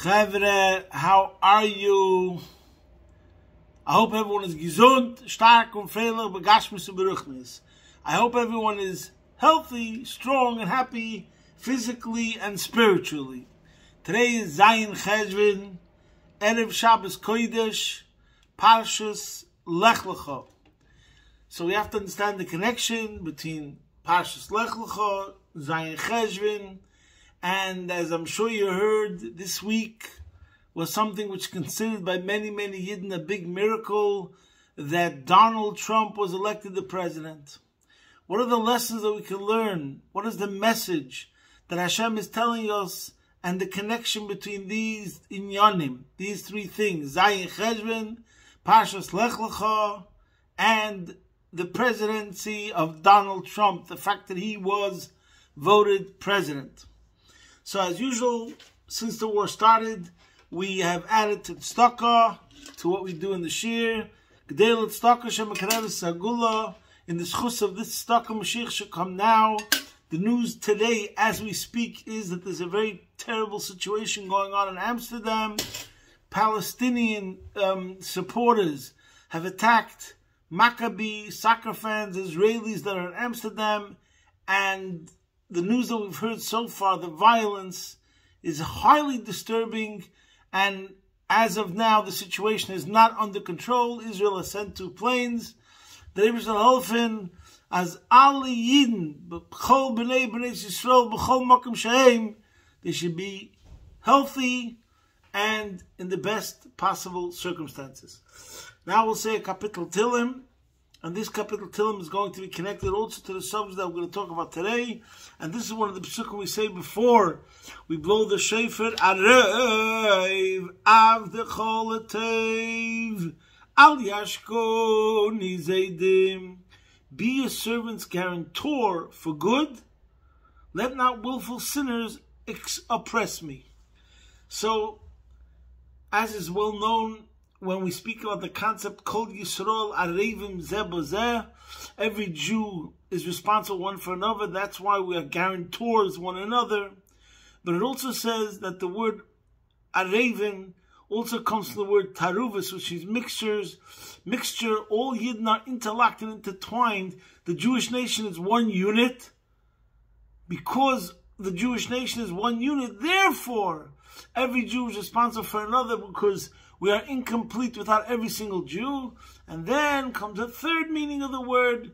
Chavre, how are you? I hope everyone is gesund, stark und freilich, begashmis und beruchnis. I hope everyone is healthy, strong, and happy, physically and spiritually. Today is Zayin Cheshvan, Erev Shabbos Kodesh, Parshas Lecha. So we have to understand the connection between Parshas Lecha, Zayin Cheshvan, and as I'm sure you heard, this week was something which is considered by many Yidden a big miracle, that Donald Trump was elected the president. What are the lessons that we can learn? What is the message that Hashem is telling us, and the connection between these inyanim, these three things, Zayin Cheshvan, Parshas Lecha, and the presidency of Donald Trump, the fact that he was voted president. So as usual, since the war started, we have added to tzedakah, to what we do in the shir. G'dei l'tzedakah shemakareres sagula. In the schus of this tzedakah, Mashiach should come now. The news today, as we speak, is that there's a very terrible situation going on in Amsterdam. Palestinian supporters have attacked Maccabi soccer fans, Israelis that are in Amsterdam, and the news that we've heard so far, the violence is highly disturbing, and as of now, the situation is not under control. Israel has sent 2 planes. The Rebbe shall helfen as alle Yidden, b'chol b'nei Yisrael, b'chol makom shehem, they should be healthy and in the best possible circumstances. Now we'll say a kapitel Tilim, and this kapitel Tilim is going to be connected also to the subject that we're going to talk about today. And this is one of the psukim we say before we blow the shofar. Arev avdechol etev al yashko nizeidim. Be a servant's guarantor for good. Let not willful sinners oppress me. So, as is well known, when we speak about the concept Kol Yisrael Arevim Zeh B'Zeh, every Jew is responsible one for another. That's why we are guarantors one another. But it also says that the word Arevim also comes from the word Taruvus, which is mixture. All Yidden are interlocked and intertwined. The Jewish nation is one unit. Because the Jewish nation is one unit, therefore every Jew is responsible for another, because we are incomplete without every single Jew. And then comes the third meaning of the word,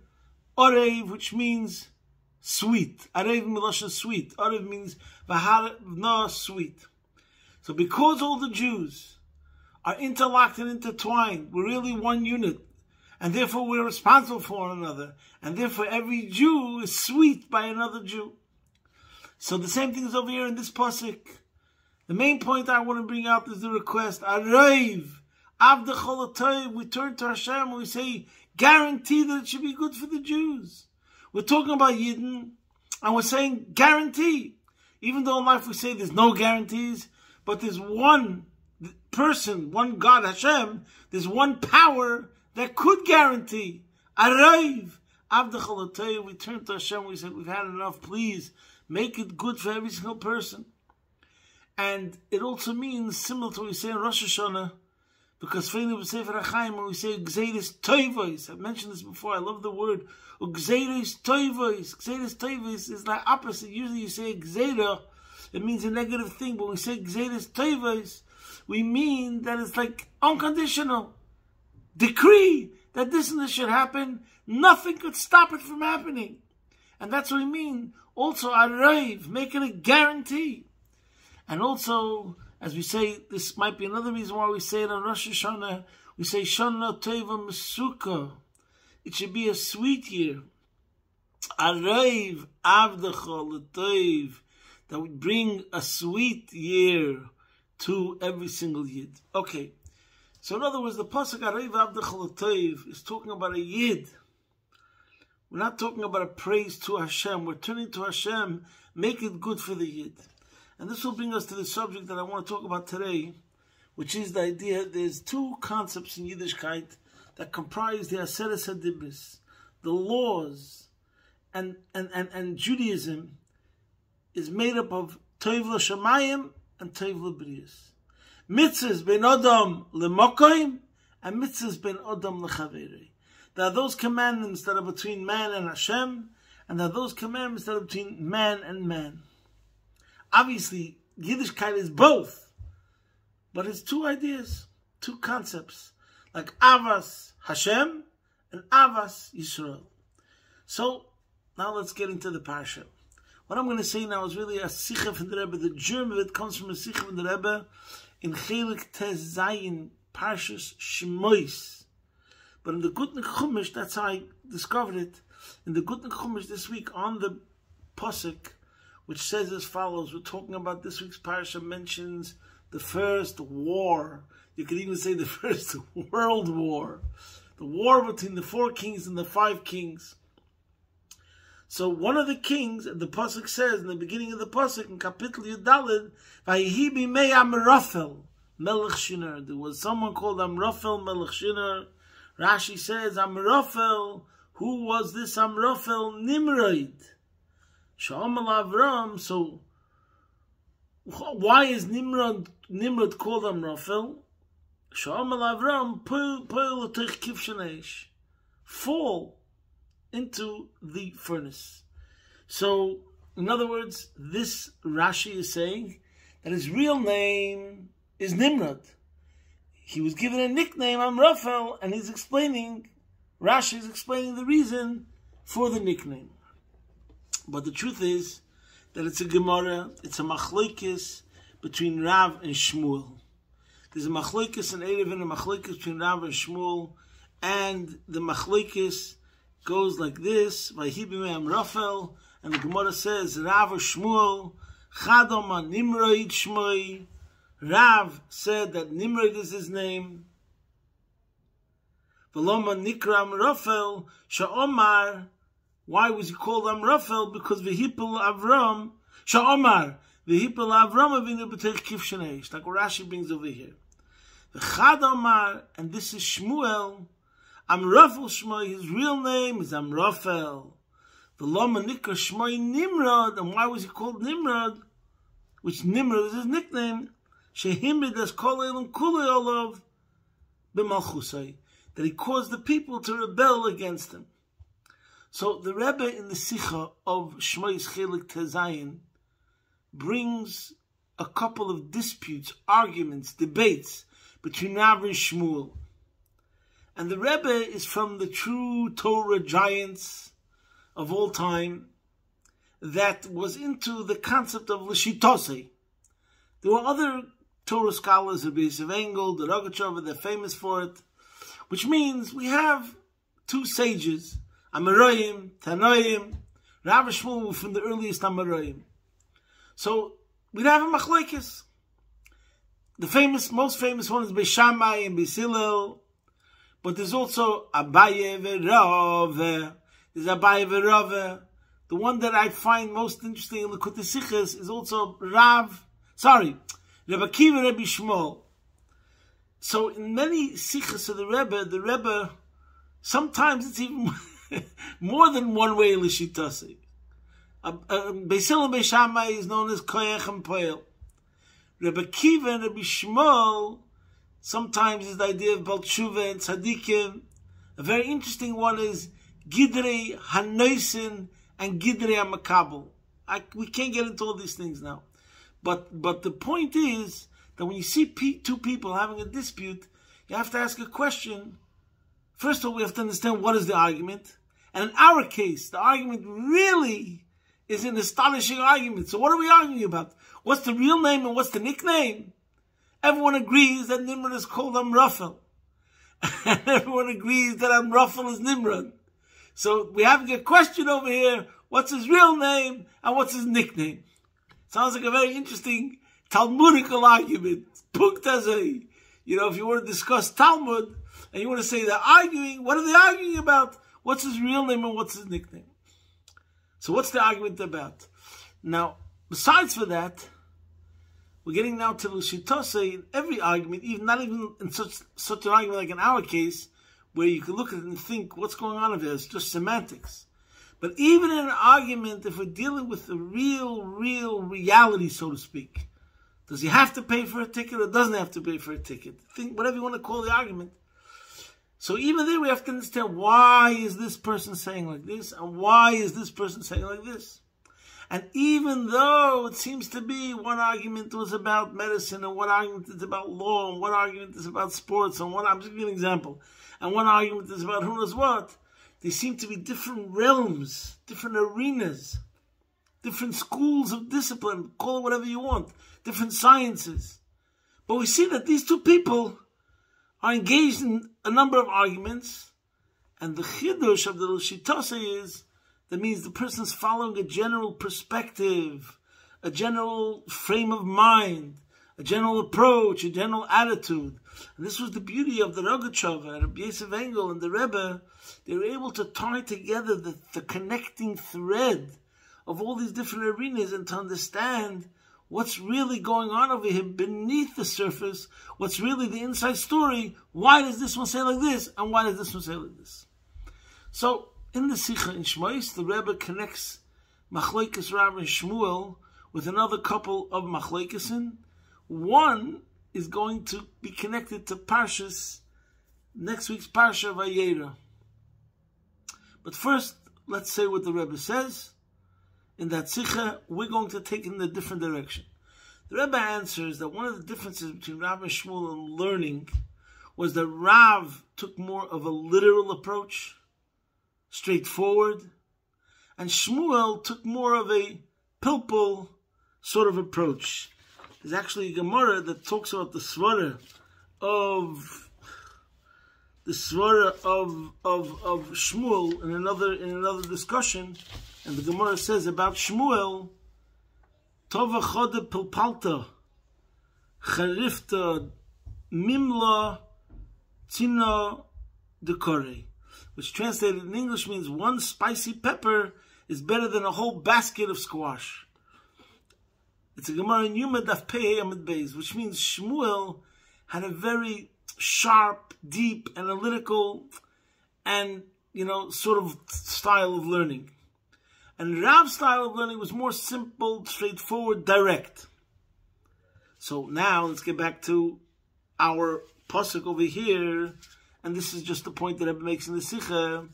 Orev, which means sweet. Arev milosha sweet. Orev means v'harna, sweet. So because all the Jews are interlocked and intertwined, we're really one unit. And therefore we're responsible for one another. And therefore every Jew is sweet by another Jew. So the same thing is over here in this pasuk. The main point I want to bring out is the request, Areiv, Avdechol Atayv. We turn to Hashem and we say, guarantee that it should be good for the Jews. We're talking about Yidden, and we're saying guarantee. Even though in life we say there's no guarantees, but there's one person, one God, Hashem, there's one power that could guarantee. Areiv, Avdechol Atayv. We turn to Hashem and we say, we've had enough, please make it good for every single person. And it also means, similar to what we say in Rosh Hashanah, because Feinu b'Sefer HaChaim, when we say Gzeiris Toivos, I've mentioned this before, I love the word, Gzeiris Toivos. Gzeiris Toivos is the opposite. Usually you say Gzeira, it means a negative thing, but when we say Gzeiris Toivos, we mean that it's like unconditional. Decree that this and this should happen, nothing could stop it from happening. And that's what we mean. Also, Areiv, making a guarantee. And also, as we say, this might be another reason why we say it on Rosh Hashanah, we say, Shana Tova Mesuka. It should be a sweet year. Areiv Avdechol Atayv. That would bring a sweet year to every single Yid. Okay. So in other words, the pasuk Areiv Avdechol Atayv is talking about a Yid. We're not talking about a praise to Hashem. We're turning to Hashem, make it good for the Yid. And this will bring us to the subject that I want to talk about today, which is the idea, there's 2 concepts in Yiddishkeit that comprise the Aseres HaDibros. The laws and Judaism is made up of Tov L'Shamayim and Tov L'Brios. Mitzvahs ben Adam lemokoim, and mitzvahs ben Adam lechaveri. There are those commandments that are between man and Hashem, and there are those commandments that are between man and man. Obviously, Yiddishkeit is both, but it's two ideas, two concepts, like Avas Hashem and Avas Yisrael. So, now let's get into the Parsha. What I'm going to say now is really a Sicha from the Rebbe. The germ of it comes from a Sicha from the Rebbe in Chelik Tez Zayin, Parshas Shmois. But in the Gutnik Chumash, that's how I discovered it. In the Gutnik Chumash this week, on the Pasuk, which says as follows, we're talking about this week's Parsha mentions the first war. You could even say the first world war. The war between the 4 kings and the 5 kings. So one of the kings, the Pasuk says, in the beginning of the Pasuk, in Kapitel Yudalid, Vayihi bimei Amrafel, Melech Shinar. There was someone called Amrafel, Melech Shinar. Rashi says, Amrafel, who was this Amrafel? Nimrod. Sha'amal Avram, so why is Nimrod called Amrafel? Sha'amal Avram, Poel Otech Kivshanesh, fall into the furnace. So, in other words, this Rashi is saying that his real name is Nimrod. He was given a nickname, Amrafel, and Rashi is explaining the reason for the nickname. But the truth is that it's a Gemara, it's a machlokes between Rav and Shmuel. There's a machlokes in Erev and a machlokes between Rav and Shmuel, and the machlokes goes like this: Vayihi bimei Amrafel, and the Gemara says Rav or Shmuel, Chadoma Nimrod Shmoi. Rav said that Nimrod is his name. V'loma Nikra Amrafel Sha'omar. Why was he called Amrafel? Because V'hipel Avram Sha'omar V'hipel Avram Avinu b'tech kivshaneish. Like what Rashi brings over here. V'chadoma, and this is Shmuel. Amrafel Shmoi, his real name is Amrafel. The Loma Nikra Shmoi Nimrod, and why was he called Nimrod? Which Nimrod is his nickname. Shehimid as Kol Elam Kulei Olav b'Malchusay, that he caused the people to rebel against him. So the Rebbe in the Sicha of Shmois Chelik Tezayin brings a couple of disputes, arguments, debates between Rav and Shmuel. And the Rebbe is from the true Torah giants of all time that was into the concept of Leshitose. There were other Torah scholars, Rabbi Engel, the Rogachover, they're famous for it, which means we have 2 sages, Amoraim, Tanoim, Rav and Shmuel from the earliest Amoraim. So we'd have a machlokes. The most famous one is Beishamai and Beisilel. But there's also Abaye v'Rove. There's Abaye v'Rove. The one that I find most interesting in the Likutei Sichos is also Rabbi Akiva and Rabbi Shmuel. So in many Sichos of the Rebbe, sometimes it's even more than one way Lishitase. Beisil and Beishamai is known as Koyach and Poel. Rabbi Akiva and Rabbi Shmuel sometimes is the idea of Bal Tshuva and Tzadikim. A very interesting one is Gidrei Hanoisin and Gidrei HaMakabel. We can't get into all these things now. But the point is that when you see 2 people having a dispute, you have to ask a question. First of all, we have to understand what is the argument. And in our case, the argument really is an astonishing argument. So what are we arguing about? What's the real name and what's the nickname? Everyone agrees that Nimrod is called Amrafel. And everyone agrees that Amrafel is Nimrod. So we have a question over here. What's his real name and what's his nickname? Sounds like a very interesting Talmudical argument. Punktazei. If you want to discuss Talmud and you want to say they're arguing, what are they arguing about? What's his real name and what's his nickname? So what's the argument about? Now, besides for that, we're getting now to Lishitose in every argument, not even in such an argument like in our case, where you can look at it and think, what's going on over there? It's just semantics. But even in an argument, if we're dealing with the real reality, so to speak, Does he have to pay for a ticket or doesn't have to pay for a ticket? Think whatever you want to call the argument. So even there we have to understand, why is this person saying like this and why is this person saying like this? And even though it seems to be one argument was about medicine and one argument is about law and one argument is about sports and one, I'm just giving an example, and one argument is about who knows what, they seem to be different realms, different arenas, different schools of discipline, call it whatever you want, different sciences. But we see that these two people are engaged in a number of arguments, and the chidush of the Shitose is, that means the person's following a general perspective, a general frame of mind, a general approach, a general attitude. And this was the beauty of the Rogatchover, Rabbi Yosef Engel, and the Rebbe. They were able to tie together the connecting thread of all these different arenas and to understand what's really going on over here beneath the surface, what's really the inside story. Why does this one say like this, and why does this one say like this? So, in the Sikha in Shmois, the Rebbe connects Machlokes Rav and Shmuel with another couple of Machlokesin. One is going to be connected to Parshas, next week's Parsha Vayera. But first, let's say what the Rebbe says. In that Sikha, we're going to take in a different direction. The Rebbe answers that one of the differences between Rav and Shmuel in learning was that Rav took more of a literal approach, straightforward, and Shmuel took more of a pilpul sort of approach. There's actually a Gemara that talks about the svara of Shmuel in another discussion, and the Gemara says about Shmuel, Tova chode pilpalta, charifta mimla tina dekore, which translated in English means one spicy pepper is better than a whole basket of squash. It's a Gemara in Yuma Daf Pei Amid Beis, which means Shmuel had a very sharp, deep, analytical, and, sort of style of learning. And Rav's style of learning was more simple, straightforward, direct. So now let's get back to our pasuk over here, and this is just the point that Rabbi makes in the Sikha.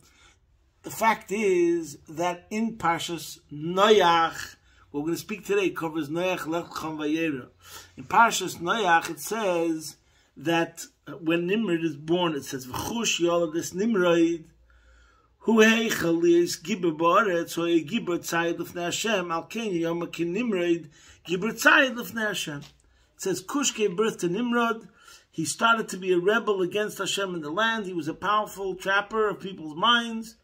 The fact is that in Parshas Noach, what we're going to speak today covers Noach, Lech, Vayera. In Parshas Noach, it says that when Nimrod is born, it says, V'chush yoladas Nimrod, hu heichel is gibber ba'aretz, hu hei gibber tzayid l'fnei Hashem, al ken yom kin Nimrod, gibber tzayid l'fnei Hashem. It says, Cush gave birth to Nimrod. He started to be a rebel against Hashem in the land. He was a powerful trapper of people's minds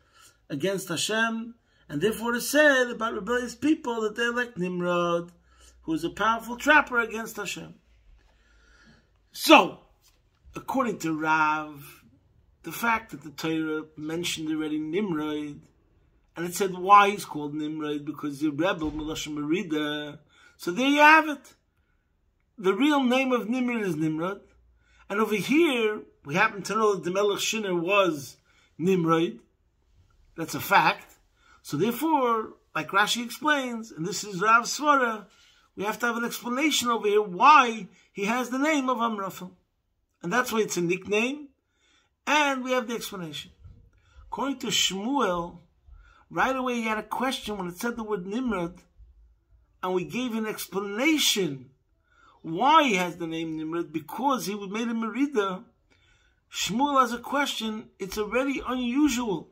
against Hashem. And therefore it is said about rebellious people that they're like Nimrod, who is a powerful trapper against Hashem. So, according to Rav, the fact that the Torah mentioned already Nimrod, and it said why he's called Nimrod, because he's a rebel, Melashon Merida. So there you have it. The real name of Nimrod is Nimrod. And over here, we happen to know that the Melech Shinner was Nimrod. That's a fact. So therefore, like Rashi explains, and this is Rav's svara, we have to have an explanation over here why he has the name of Amraphel. And that's why it's a nickname, and we have the explanation. According to Shmuel, right away he had a question when it said the word Nimrod, and we gave an explanation why he has the name Nimrod, because he made a merida. Shmuel has a question. It's already unusual.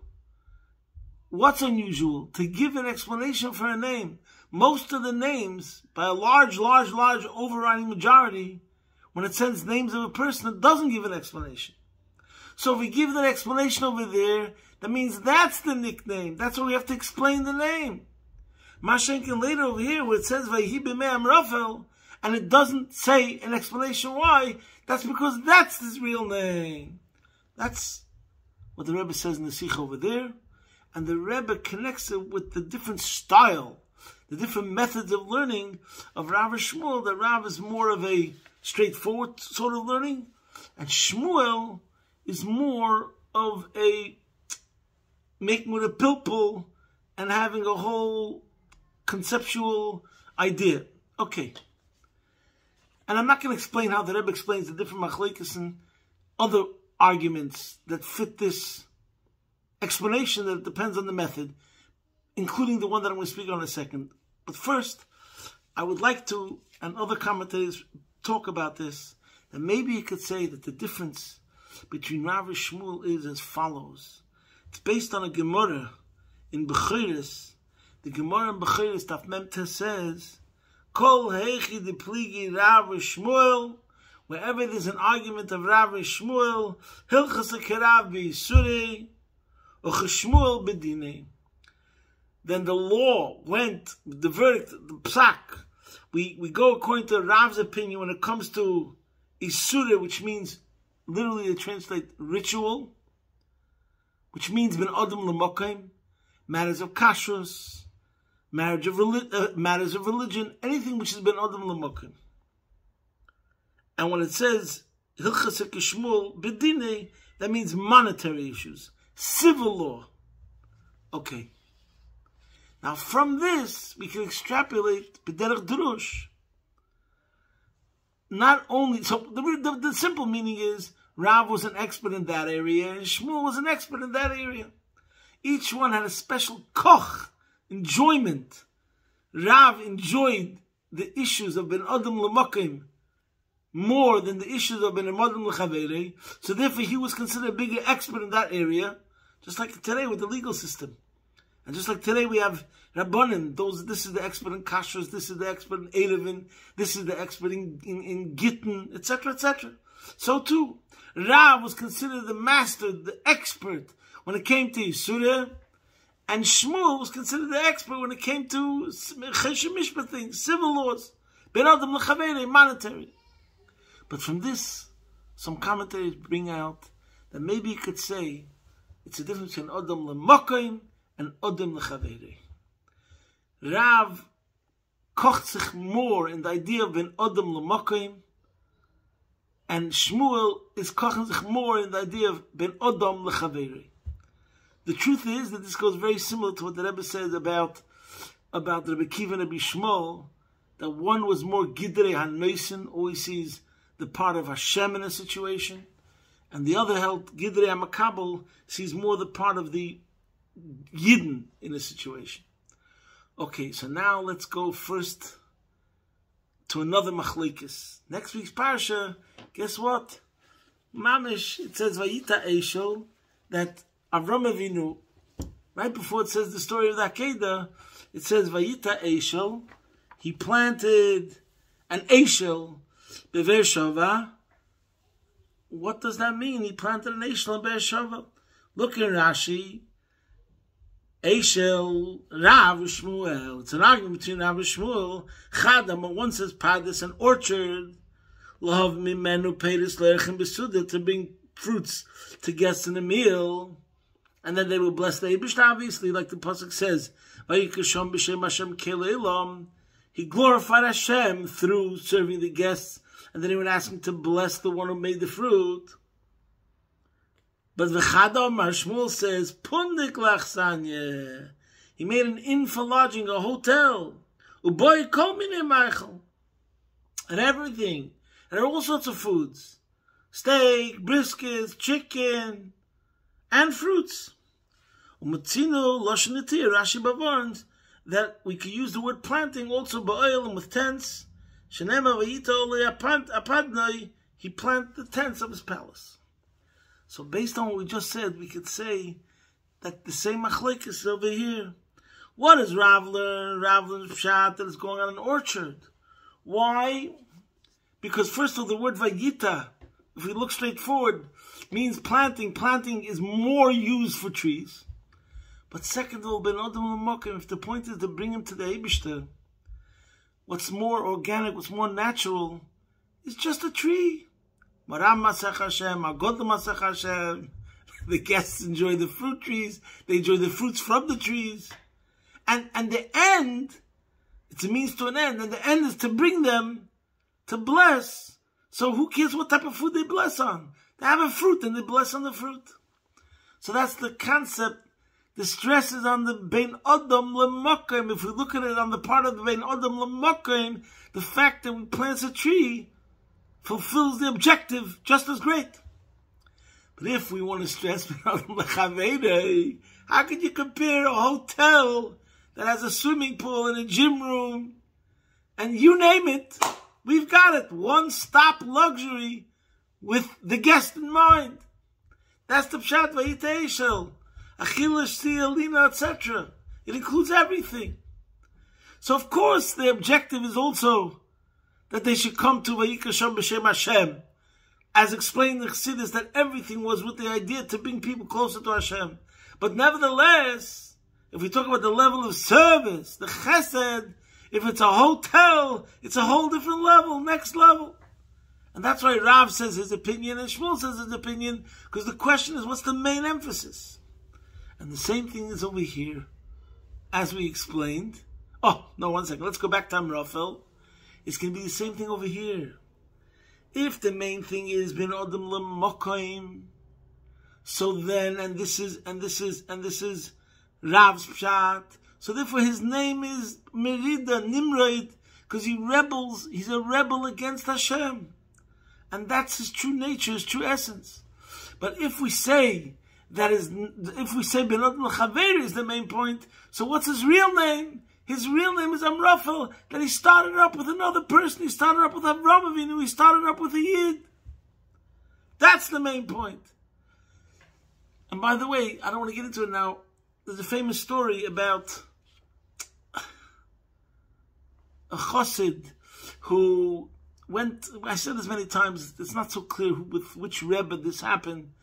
What's unusual? To give an explanation for a name. Most of the names, by a large overriding majority, when it says names of a person, it doesn't give an explanation. So if we give that explanation over there, that means that's the nickname. That's why we have to explain the name. Mashenkin later over here, where it says Vayhi b'mei Amraphel, and it doesn't say an explanation why, that's because that's his real name. That's what the Rebbe says in the Sikha over there. And the Rebbe connects it with the different style, the different methods of learning of Rav and Shmuel. That Rav is more of a straightforward sort of learning, and Shmuel is more of a making with a pilpul and having a whole conceptual idea. Okay. And I'm not going to explain how the Rebbe explains the different machlekes and other arguments that fit this explanation, that it depends on the method, including the one that I'm going to speak on in a second. But first, I would like to, and other commentators talk about this, that maybe you could say that the difference between Rav and Shmuel is as follows. It's based on a Gemara in Bechiris. The Gemara in Bechiris, Daf Memtes, says, Kol heichi de pligi Rav and Shmuel, wherever there's an argument of Rav and Shmuel, Hilchas HaKerav b'Yisurei, or Shmuel b'Dinei. Then the law went, the verdict, the psak. We go according to Rav's opinion when it comes to Isura, which means, literally they translate ritual, which means ben adam l'mokaim, matters of kashrus, matters of religion, anything which is ben adam l'mokaim. And when it says Hilchas HaKeshmul b'dinei, that means monetary issues, civil law. Okay. Now from this, we can extrapolate b'derech drush. Not only, so the simple meaning is, Rav was an expert in that area, and Shmuel was an expert in that area. Each one had a special koch, enjoyment. Rav enjoyed the issues of ben adam l'mokim more than the issues of ben adam l'chaverei, so therefore he was considered a bigger expert in that area, just like today with the legal system. And just like today we have Rabbanim, this is the expert in kashrus, this is the expert in Erevin, this is the expert in Gittin, etc., etc. So too, Rav was considered the master, the expert when it came to Yisura, and Shmuel was considered the expert when it came to Chesed Mishpat things, civil laws, Ben Adam L'Chaverei, monetary. But from this, some commentators bring out that maybe you could say it's a difference between Adam L'Mokaim and Adam L'Chaverei. Rav kocht sich more in the idea of Ben Adam L'Mokaim, and Shmuel is kochen sich more in the idea of Ben Adam L'Chaverei. The truth is that this goes very similar to what the Rebbe says about Rabbi Kiva and Rabbi Shmuel, that one was more Gidrei HaNoisen, always sees the part of Hashem in a situation, and the other held Gidrei HaMakabel, sees more the part of the Yidden in a situation. Okay, so now let's go first to another machlekes. Next week's parsha, guess what? Mamish, it says Vayita Eishel, that Avram Avinu, right before it says the story of the Akedah, it says Vayita Eishel, he planted an Eishel Be'er Shava. What does that mean? He planted an Eishel in Be'er Shava. Look in Rashi, Eishel, Rav, Shmuel. It's an argument between Rav and Shmuel. Chadam, one says Padis, an orchard. Love mimenu peiris lechem besuda, to bring fruits to guests in a meal. And then they will bless the Eibush, obviously, like the pasuk says, Vayikashom b'shem Hashem keleilam. He glorified Hashem through serving the guests, and then he would ask him to bless the one who made the fruit. But v'chadam, Shmuel says, pundik lachsanya. He made an inn for lodging, a hotel. Uboy kol minei meichel. And everything. And there are all sorts of foods. Steak, briskets, chicken, and fruits. Umatzino losheniti, Rashi bavarns, that we could use the word planting also ba'oil and with tents. Shenema v'yita ole apadnoi, he planted the tents of his palace. So based on what we just said, we could say that the same machlekes is over here. What does Rav learn? Rav learns pshat that is going on an orchard. Why? Because first of all, the word vayita, if we look straight forward, means planting. Planting is more used for trees. But second of all, ben adam l'mokim, if the point is to bring him to the Eibishter, what's more organic, what's more natural, is just a tree. Maram masach Hashem, agod masach Hashem. The guests enjoy the fruit trees. They enjoy the fruits from the trees. And the end, it's a means to an end. And the end is to bring them to bless. So who cares what type of food they bless on? They have a fruit and they bless on the fruit. So that's the concept. The stress is on the Bein Adam L'Mokim. If we look at it on the part of the Bein Adam L'Mokim, the fact that we plant a tree fulfills the objective just as great. But if we want to stress, how could you compare a hotel that has a swimming pool and a gym room, and you name it, we've got it. One-stop luxury with the guest in mind. That's the pshat vayitei shel achila, shtia, lina, etc. It includes everything. So of course the objective is also that they should come to vayikasham b'shem Hashem, as explained in the Chassidus, that everything was with the idea to bring people closer to Hashem. But nevertheless, if we talk about the level of service, the chesed, if it's a hotel, it's a whole different level, next level. And that's why Rav says his opinion and Shmuel says his opinion, because the question is, what's the main emphasis? And the same thing is over here, as we explained. Oh, no, 1 second. Let's go back to Amrafel. It's going to be the same thing over here. If the main thing is bin Adam lemokoim, so then, and this is Rav's pshat, so therefore his name is Merida, Nimrod, because he's a rebel against Hashem. And that's his true nature, his true essence. But if we say ben Adam lechaver is the main point, so what's his real name? His real name is Amrafel, that he started up with another person. He started up with Avraham Avinu. He started up with a Yid. That's the main point. And by the way, I don't want to get into it now. There's a famous story about a chassid who went, I said this many times, it's not so clear with which Rebbe this happened.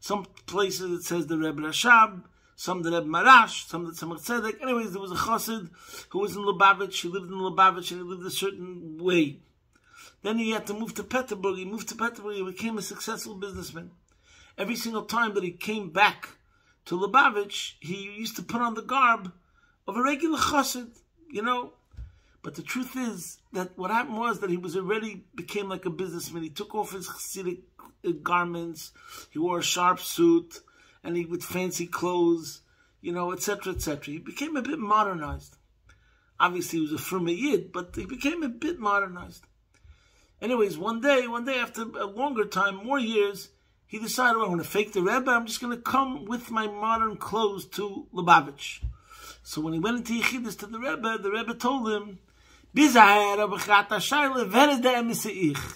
Some places it says the Rebbe Rashab, some the Rebbe Marash, some the Tzemach Tzedek. Anyways, there was a chassid who was in Lubavitch. He lived in Lubavitch and he lived a certain way. Then he had to move to Petersburg. He moved to Petersburg. He became a successful businessman. Every single time that he came back to Lubavitch, he used to put on the garb of a regular chassid, you know. But the truth is that what happened was that he was already became like a businessman. He took off his chassidic garments. He wore a sharp suit. And he with fancy clothes, you know, etc., etc. He became a bit modernized. Obviously, he was a Fruma Yid, but he became a bit modernized. Anyways, one day after a longer time, more years, he decided, well, I'm going to fake the Rebbe. I'm just going to come with my modern clothes to Lubavitch. So when he went into Yechidus to the Rebbe told him, Bizaher, where is the Emeseich?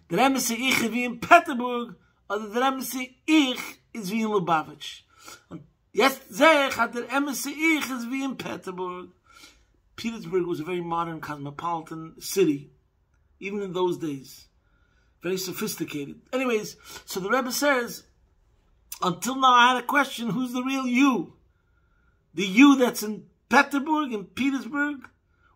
The Emeseich is in Petersburg, or the Emeseich is wie in Lubavitch. Und jetzt sehe ich, hat der Emeseich is wie in Petersburg. Petersburg was a very modern, cosmopolitan city, even in those days. Very sophisticated. Anyways, so the Rebbe says, until now I had a question, who's the real you? The you that's in Petersburg, in Petersburg,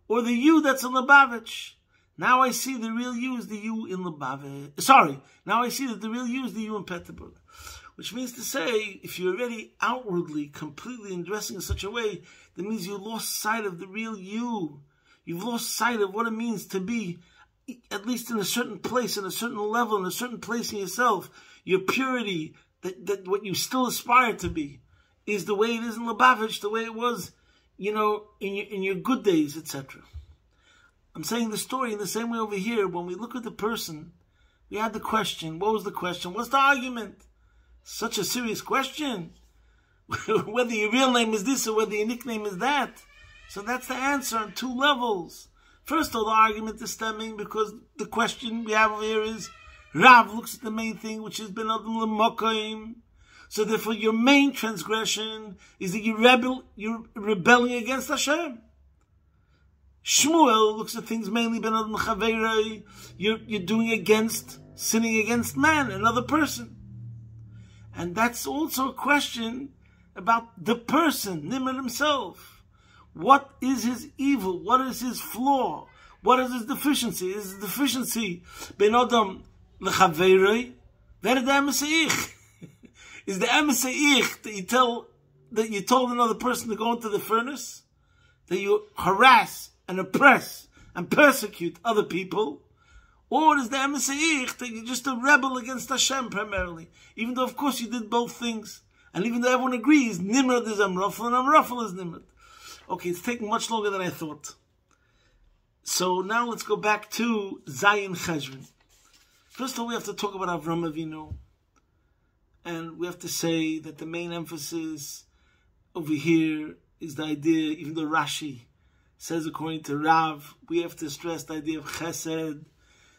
or the you that's in Lubavitch? Now I see the real you is the you in Lubavitch. Sorry, now I see that the real you is the you in Petersburg. Which means to say, if you're already outwardly, completely dressing in such a way, that means you lost sight of the real you. You've lost sight of what it means to be, at least in a certain place, in a certain level, in a certain place in yourself. Your purity, that what you still aspire to be, is the way it is in Lubavitch, the way it was, you know, in your good days, etc. I'm saying the story in the same way over here. When we look at the person, we had the question. What was the question? What's the argument? Such a serious question. Whether your real name is this or whether your nickname is that. So that's the answer on two levels. First of all, the argument is stemming because the question we have over here is, Rav looks at the main thing, which has been Adam lemokoim. So therefore your main transgression is that you're rebelling against Hashem. Shmuel looks at things mainly ben Adam lechaverei. You're doing against, sinning against man, another person. And that's also a question about the person, Nimrod himself. What is his evil? What is his flaw? What is his deficiency? Is his deficiency ben Adam lechaverei? Wer the Emeseich? Is the Emeseich that you told another person to go into the furnace? That you harass and oppress and persecute other people? Or is the Emeseich that you're just a rebel against Hashem primarily? Even though, of course, you did both things. And even though everyone agrees, Nimrod is Amrafel and Amrafel is Nimrod. Okay, it's taking much longer than I thought. So now let's go back to Zayin Cheshvan. First of all, we have to talk about Avram Avinu. And we have to say that the main emphasis over here is the idea, even though Rashi says according to Rav, we have to stress the idea of Chesed.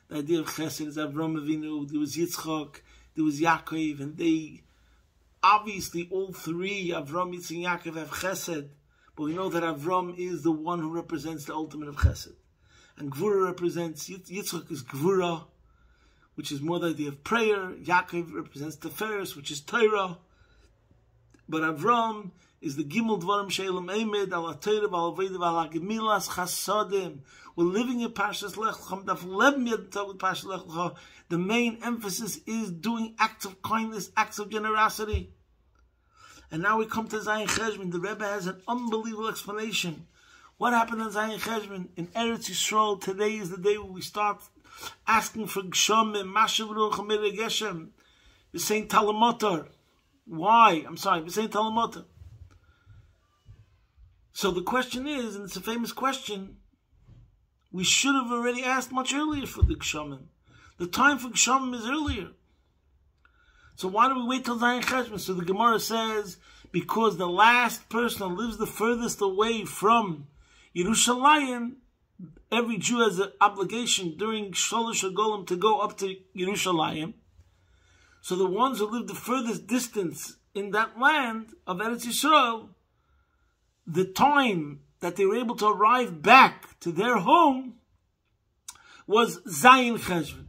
The idea of Chesed is Avram Avinu, there was Yitzchak, there was Yaakov, and they, obviously all three, Avram, Yitzchak, and Yaakov, have Chesed. But we know that Avram is the one who represents the ultimate of Chesed. And Gvura represents, Yitzchak is Gvura, which is more the idea of prayer. Yaakov represents Teferes, which is Torah. But Avram is the Gimel Dvarim She'elam Eimed, Al HaTorah, Al HaVedah, Al HaGemilas Chasadim. We're living in Parshas Lech. The main emphasis is doing acts of kindness, acts of generosity. And now we come to Zayin Cheshvan. The Rebbe has an unbelievable explanation. What happened on Zayin Cheshvan? In Eretz Yisrael, today is the day when we start asking for Gshomim, Mashavruch, Amir Geshem. We're saying Talamotar. Why? I'm sorry, we're saying Talamotar. So the question is, and it's a famous question, we should have already asked much earlier for the Gshomim. The time for Gshomim is earlier. So why do we wait till Zayin Cheshvan? So the Gemara says, because the last person who lives the furthest away from Yerushalayim, every Jew has an obligation during Sholosh HaGolim to go up to Yerushalayim. So the ones who live the furthest distance in that land of Eretz Yisrael, the time that they were able to arrive back to their home was Zayin Cheshvan.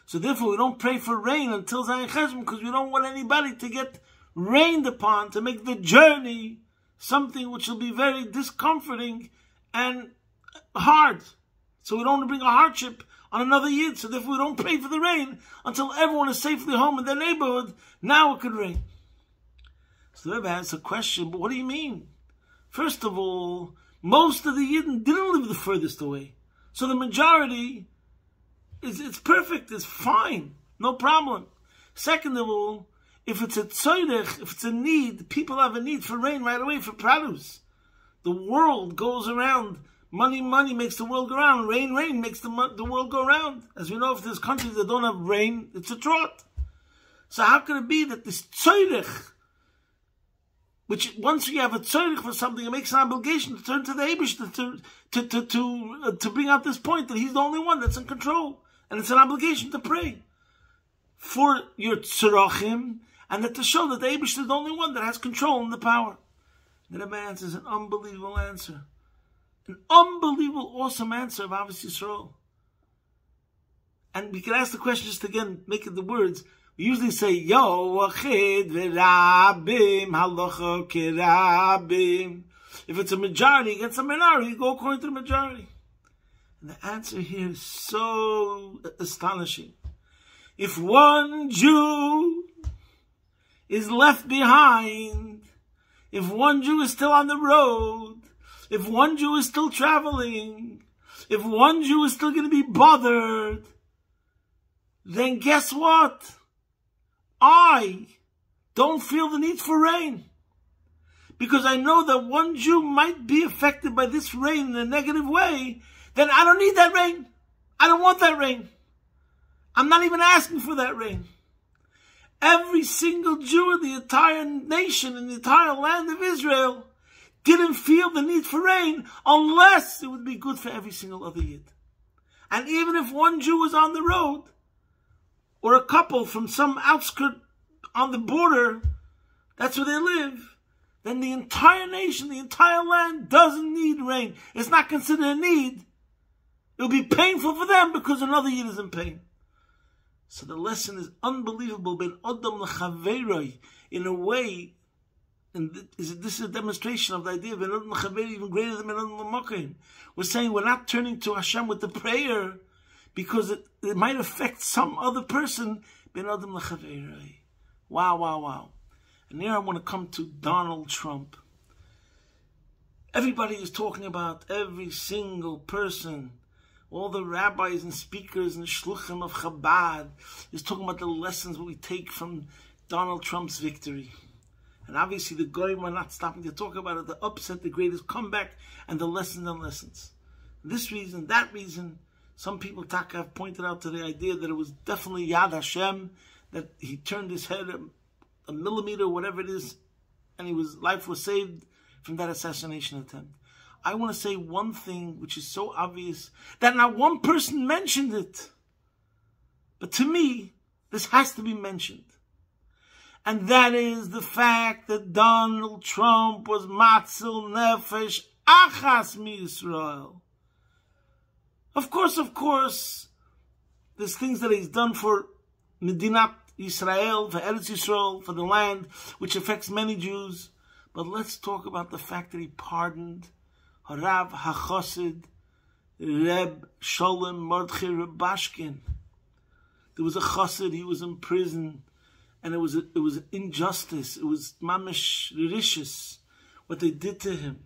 So therefore we don't pray for rain until Zayin Cheshvan, because we don't want anybody to get rained upon, to make the journey something which will be very discomforting and hard. So we don't want to bring a hardship on another Yid. So therefore we don't pray for the rain until everyone is safely home in their neighborhood. Now it could rain. So the Rebbe has a question, but what do you mean? First of all, most of the Yidden didn't live the furthest away. So the majority, it's perfect, it's fine, no problem. Second of all, if it's a tzorech, if it's a need, people have a need for rain right away, for produce. The world goes around. Money makes the world go around. Rain makes the world go around. As we know, if there's countries that don't have rain, it's a drought. So how can it be that this tzorech, which once you have a tzorech for something, it makes an obligation to turn to the Eibush to bring out this point that he's the only one that's in control. And it's an obligation to pray for your tzorachim, and that to show that the Eibush is the only one that has control and the power. The Rebbe answers an unbelievable answer. An unbelievable, awesome answer of Avos Yisrael. And we can ask the question just again, make it the words. We usually say, Yochid v'rabim, halacha kerabim. If it's a majority against a minority, you go according to the majority. And the answer here is so astonishing. If one Jew is left behind, if one Jew is still on the road, if one Jew is still traveling, if one Jew is still going to be bothered, then guess what? I don't feel the need for rain. Because I know that one Jew might be affected by this rain in a negative way, then I don't need that rain. I don't want that rain. I'm not even asking for that rain. Every single Jew in the entire nation, in the entire land of Israel, didn't feel the need for rain unless it would be good for every single other Yid. And even if one Jew was on the road, or a couple from some outskirt on the border, that's where they live, then the entire nation, the entire land doesn't need rain. It's not considered a need. It'll be painful for them because another Yid is in pain. So the lesson is unbelievable. Ben Adam Lechaveroi, in a way, and this is a demonstration of the idea of Ben Adam Lechaveroi even greater than Ben Adam Lemokim. We're saying we're not turning to Hashem with the prayer because it might affect some other person. Ben Adam Lechaveroi. Wow. And here I want to come to Donald Trump. Everybody is talking about every single person. All the rabbis and speakers and shluchim of Chabad is talking about the lessons we take from Donald Trump's victory. And obviously the goyim are not stopping to talk about it, the upset, the greatest comeback, and the lessons and lessons. This reason, that reason. Some people have pointed out to the idea that it was definitely Yad Hashem, that he turned his head a millimeter, whatever it is, and life was saved from that assassination attempt. I want to say one thing which is so obvious that not one person mentioned it. But to me, this has to be mentioned. And that is the fact that Donald Trump was Matzil Nefesh Achas MiYisrael. Of course, there's things that he's done for Medinat Yisrael, for Eretz Yisrael, for the land, which affects many Jews. But let's talk about the fact that he pardoned Harav HaChosid Reb Sholem Mordechai Rebashkin. There was a chassid, he was in prison, and it was injustice. It was mamish rishis, what they did to him.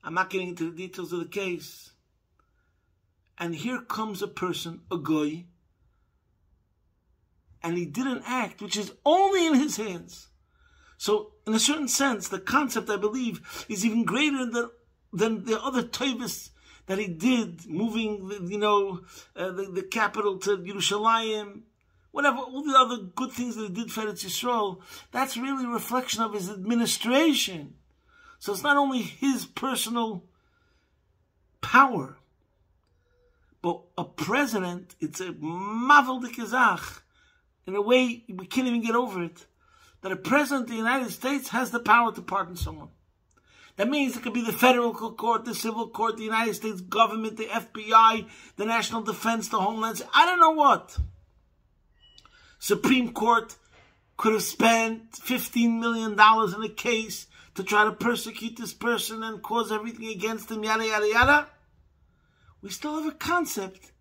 I'm not getting into the details of the case. And here comes a person, a goy, and he did an act which is only in his hands. So, in a certain sense, the concept, I believe, is even greater than the other tovus that he did, moving, the capital to Yerushalayim, whatever, all the other good things that he did for Eretz Yisrael. That's really a reflection of his administration. So it's not only his personal power, but a president, it's a mavel de kazach. In a way, we can't even get over it, that a president of the United States has the power to pardon someone. That means it could be the federal court, the civil court, the United States government, the FBI, the National Defense, the Homeland, I don't know what. Supreme Court could have spent $15 million in a case to try to persecute this person and cause everything against him, yada, yada, yada. We still have a concept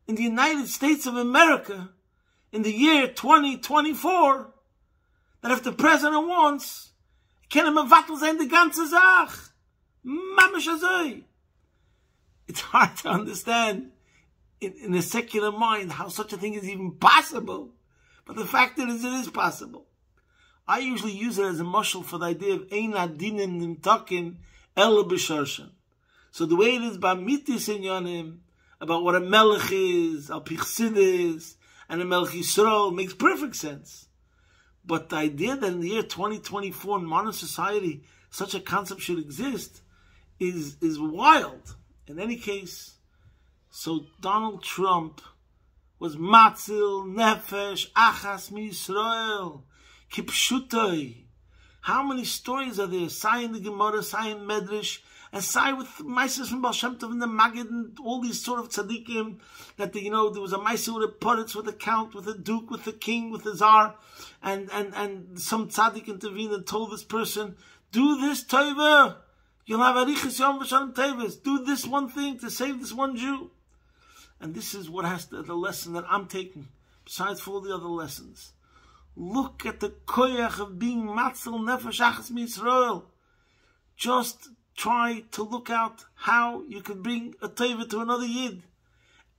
in the United States of America in the year 2024 that if the president wants, can him mevatel sein die ganze Sach. Mamish azoi. It's hard to understand in a secular mind how such a thing is even possible. But the fact is, it is possible. I usually use it as a mashal for the idea of ein adinim nimtakin el b'sharshan. So the way it is by mitis inyanim, about what a melech is, al pichsidis, and a melech Yisrael makes perfect sense. But the idea that in the year 2024 in modern society such a concept should exist is wild. In any case, so Donald Trump was Matzil Nefesh Achas MiYisrael Kipshutai. How many stories are there? Sai in the Gemara, Sai in Medrash, and Sai with Maises from Baal Shem Tov and the Maggid and all these sort of tzaddikim, that there was a Maise with a Puritz, with a count, with a duke, with a king, with a czar, and some tzaddik intervened and told this person, do this teva, you'll have arichas yom v'shalom teves, do this one thing to save this one Jew. And this is what the lesson that I'm taking, besides for all the other lessons. Look at the koyach of being matzil nefesh achas MiYisrael. Just try to look out how you can bring a teva to another yid.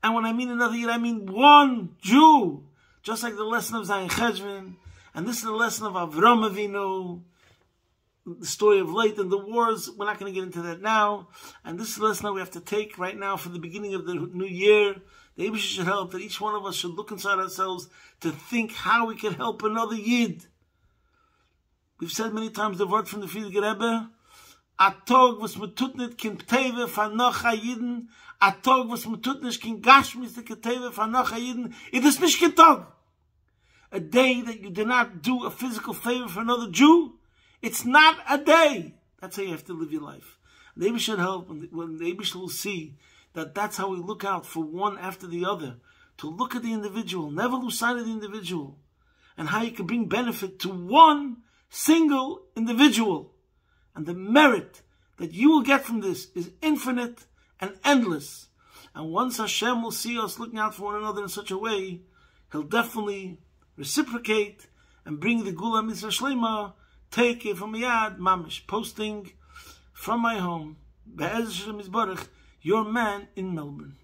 And when I mean another yid, I mean one Jew. Just like the lesson of Zayin Cheshvan, and this is the lesson of Avram Avinu, the story of Lech and the wars. We're not going to get into that now. And this is the lesson that we have to take right now for the beginning of the new year. The Eibush should help, that each one of us should look inside ourselves to think how we can help another Yid. We've said many times the word from the Frierdiker Rebbe, Atog was metutnit kin teve fanocha Yidden, Atog was metutnit kin gashmis de teve fanocha Yidden. It is nicht kin Tog. A day that you do not do a physical favor for another Jew, it's not a day. That's how you have to live your life. The Eibush should help, when the Eibush will see that that's how we look out for one after the other, to look at the individual, never lose sight of the individual, and how you can bring benefit to one single individual. And the merit that you will get from this is infinite and endless. And once Hashem will see us looking out for one another in such a way, He'll definitely reciprocate and bring the Gula Mitzvah Shlema. Take it from Yad Mamish, posting from my home, Be'ez Shem Yisbarach, your man in Melbourne.